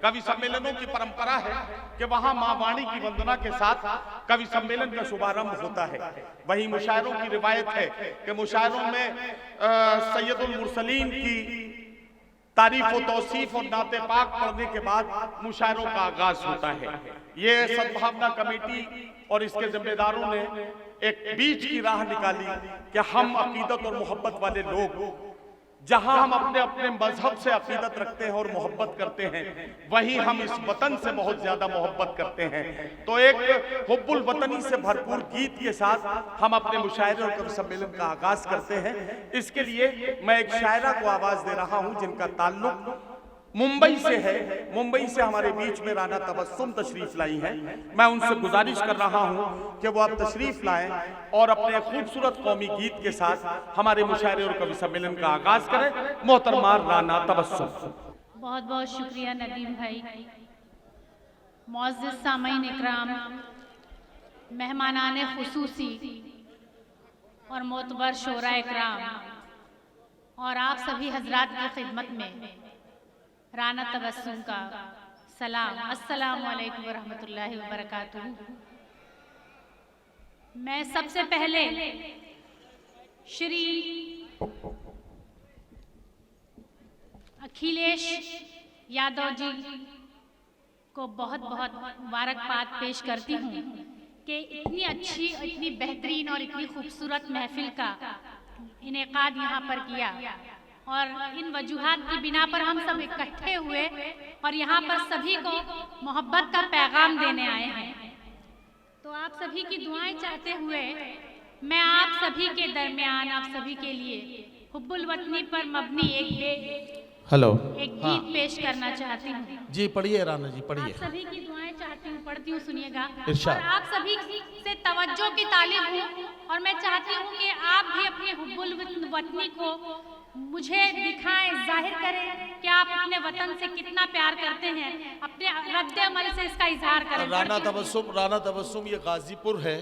कवि सम्मेलनों की परंपरा है कि वहां मां वाणी की वंदना के साथ कवि सम्मेलन का शुभारंभ होता है। वहीं मुशायरों की रिवायत है कि मुशायरों में सैयदुल मुरसलीन की तारीफ व तौसीफ और नाते पाक पढ़ने के बाद मुशायरों का आगाज होता है। ये सद्भावना कमेटी और इसके जिम्मेदारों ने एक बीच की राह निकाली कि हम अकीदत और मोहब्बत वाले लोग जहां हम अपने अपने मजहब से अकीदत रखते हैं और मोहब्बत करते हैं, वहीं हम इस वतन से बहुत ज्यादा मोहब्बत करते हैं। तो एक हुब्बुल वतनी से भरपूर गीत के साथ हम अपने मुशायरे और कवि सम्मेलन का आगाज करते हैं। इसके लिए मैं एक शायरा को आवाज दे रहा हूं जिनका ताल्लुक मुंबई से है। मुंबई से हमारे बीच में राना तबस्सुम तशरीफ लाई हैं। मैं उनसे गुजारिश कर रहा हूं कि वो आप तशरीफ लाएं और अपने खूबसूरत कौमी गीत के साथ हमारे मुशायरे और कवि सम्मेलन का आगाज करें। मोहतरमा राना तबस्सुम। बहुत बहुत शुक्रिया नदीम भाई। मुअज़्ज़िज़ सामईन इकराम, मेहमानाने खुसूसी और मोतबर शोरा इकराम और आप सभी हजरात की खिदमत में राना तबस्सुम का सलाम। अस्सलामु अलैकुम वरहमतुल्लाहि वबरकातुहू। मैं सबसे पहले श्री अखिलेश यादव जी को बहुत बहुत मुबारकबाद पेश करती हूँ कि इतनी अच्छी, इतनी बेहतरीन और इतनी खूबसूरत महफिल का इनेकाद यहाँ पर किया और इन वजूहात की बिना पर हम सब इकट्ठे हुए और यहाँ पर सभी को मोहब्बत का पैगाम देने आए हैं। तो आप सभी की दुआएं चाहते हुए मैं आप सभी के दरमियान, आप सभी के लिए हुब्बुल वतनी पर मबनी एक गीत पेश करना चाहती हूँ। जी पढ़िए राना जी, पढ़िए। आप सभी की दुआएं चाहती हूँ, पढ़ती हूँ, सुनिएगा। इरशाद। और आप सभी से तवज्जो की तालीब हूँ और मैं चाहती हूँ कि आप भी अपने हुब्बुल वतनी को मुझे दिखाएं, जाहिर करें कि आप अपने वतन से कितना प्यार करते हैं। अपने रद्द अमल से इसका इजहार करें। राना तबस्सुम ये गाजीपुर है।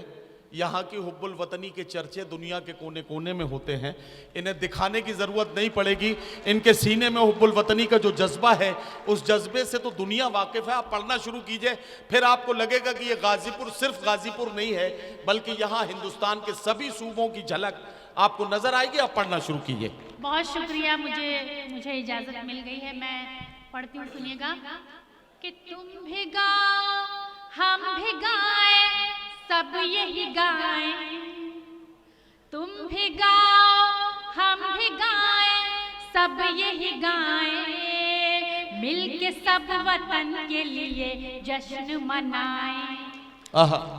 यहाँ की हुब्बुल वतनी के चर्चे दुनिया के कोने कोने में होते हैं। इन्हें दिखाने की ज़रूरत नहीं पड़ेगी। इनके सीने में हुब्बुल वतनी का जो जज्बा है, उस जज्बे से तो दुनिया वाकिफ़ है। आप पढ़ना शुरू कीजिए, फिर आपको लगेगा कि ये गाजीपुर सिर्फ गाजीपुर नहीं है, बल्कि यहाँ हिंदुस्तान के सभी सूबों की झलक आपको नजर आएगी। आप पढ़ना शुरू कीजिए। बहुत शुक्रिया, मुझे इजाजत मिल गई है। मैं पढ़ती हूँ, सुनिएगा। कि तुम भी गाओ, हम भी गाएं, सब यही गाएं। तुम भी गाओ, हम भी गाएं, सब यही गाएं। मिलके सब वतन के लिए जश्न मनाएं।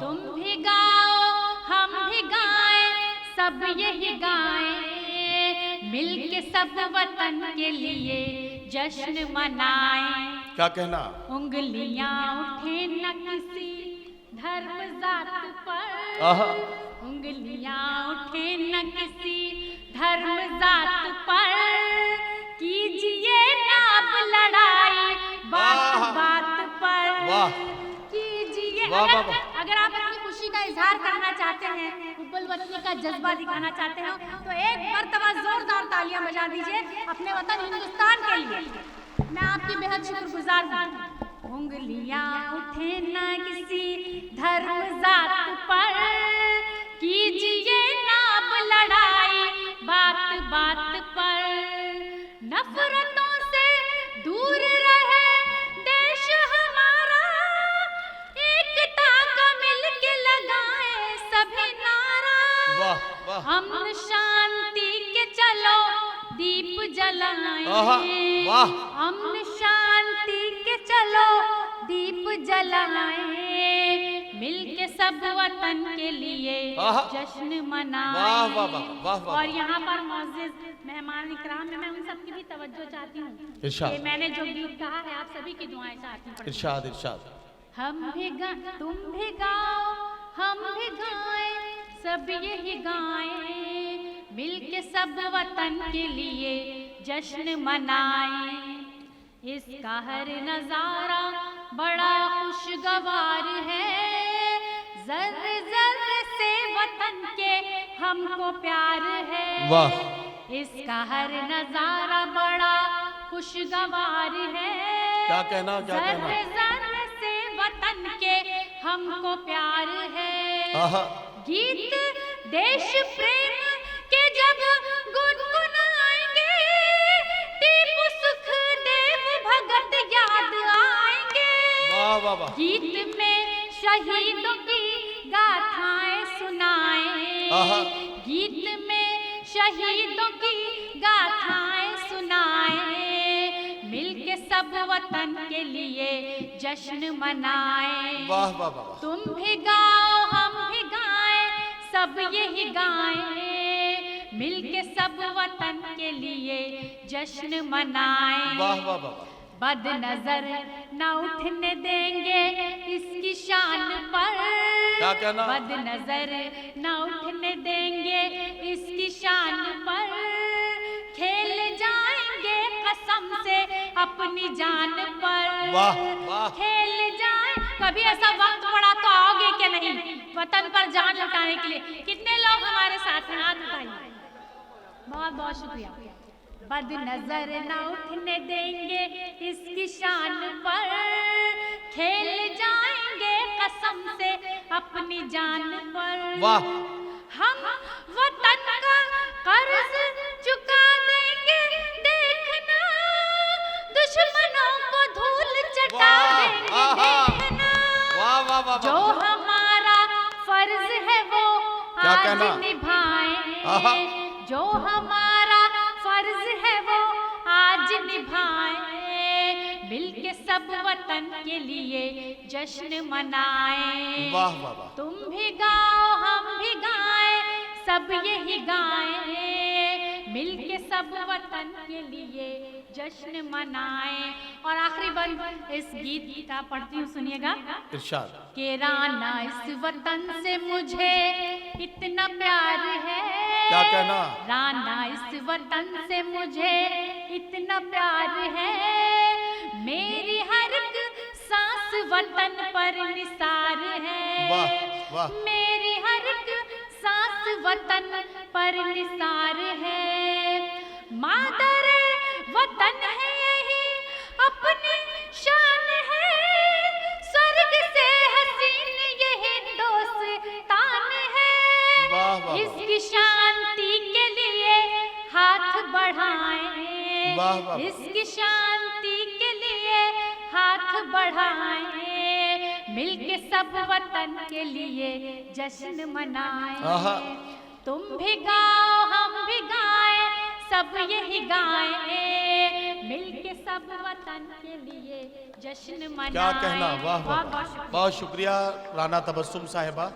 तुम भी गाओ, हम भी गाएं, सब यही गाएं। मिलके सब वतन के लिए जश्न मनाएं। क्या कहना? उंगलियां उठे न किसी धर्म जात पर, उंगलियां उठे न किसी धर्म जात पर। कीजिए ना अब लड़ाई बात बात पर। कीजिए, अगर आप अपनी खुशी का इजहार करना चाहते हैं, हुब्बुल वतनी का जज्बा दिखाना चाहते हैं, तो एक मर्तबा जोरदार तालियां बजा दीजिए अपने वतन हिंदुस्तान के लिए। मैं आपकी बेहद शुक्रगुजार हूँ। उंगलियां उठे न किसी धर्म जात पर। कीजिए ना अब लड़ाई बात बात पर। नफरतों से दूर रहे देश हमारा। एकता का मिलके लगाए सभी नारा। अमन शांति के चलो दीप जलाएं। अमन शांति के चलो दीप जलाएं। मिलके सब वतन के लिए जश्न मनाएं। और यहाँ पर मुअज़्ज़िज़ मेहमान इकराम में मैं उन सबकी भी तवज्जो चाहती हूँ कि मैंने जो गीत कहा है, आप सभी की दुआएं चाहती हूँ। इरशाद इरशाद। हम भी तुम भी गाओ, हम भी गाएं, सब यही गाएं। मिलके सब वतन के लिए जश्न मनाएं। इसका हर नजारा बड़ा खुशगवार है। जर्रे जर्रे से वतन के हमको प्यार है। वाह। इसका हर नजारा बड़ा खुशगवार है। क्या कहना, क्या कहना? जर्रे जर्रे से वतन के हमको प्यार है। आहा, गीत देश प्रेम के जब गुनगुनाएंगे, टीपू सुखदेव भगत याद आएंगे। वाह वाह वाह। गीत में शहीदों की गाथाएं सुनाएं, आहा। गीत में शहीदों की गाथाएं सुनाएं, मिलके सब वतन के लिए जश्न मनाएं। वाह वाह वाह। तुम भी गाओ हम भी गाएं, सब यही गाएं, मिलके सब वतन के लिए जश्न मनाएं। वाह वाह वाह। बद नजर न उठने देंगे इसकी शान पर। क्या कहना? बद नजर न उठने देंगे इसकी शान पर, खेल जाएंगे कसम से अपनी जान पर। वाह वाह। खेल जाए। कभी ऐसा वक्त पड़ा तो आओगे क्या नहीं वतन पर जान लौटाने के लिए? कितने लोग हमारे साथ हैं? हाथ उठाइए। बहुत बहुत शुक्रिया। बद नजर न उठने देंगे इसकी शान पर, खेल जाएंगे कसम से अपनी जान पर। वाह। हम वतन का कर्ज चुका देंगे, देखना दुश्मनों को धूल चटा देंगे, देखना। वाह वाह वाह। जो हमारा फर्ज है वो क्या आज कहना? निभाएं, जो हमारा फर्ज है वो आज निभाएं, मिलके सब वतन के लिए जश्न मनाएं। वाह वाह वाह। तुम भी गाओ हम भी गाएं, सब यही गाएं, मिलके सब वतन के लिए जश्न मनाएं। और आखिरी बंद इस गीत का पढ़ती हूँ, सुनिएगा। इरशाद। के राना इस वतन से मुझे इतना प्यार है। क्या कहना? राना इस वतन से मुझे इतना प्यार है, मेरी हर एक सांस वतन पर निसार है। वाह वाह। मेरी हर एक सांस वतन पर निसार है, मादर वतन है यही अपनी शान है, स्वर्ग से हसीन ये हिंदुस्तान है। वाह वाह। इसकी शांति के लिए हाथ बढ़ाएं, वाह वाह। इसकी शांति के लिए हाथ बढ़ाएं, मिलके सब वतन के लिए जश्न मनाएं। तुम भी गाओ हम भी गाएं, सब यही गाएं, मिलके सब वतन के लिए जश्न मनाएं। क्या कहना? वाह वाह। बहुत शुक्रिया। बहुत शुक्रिया राना तबस्सुम साहिबा।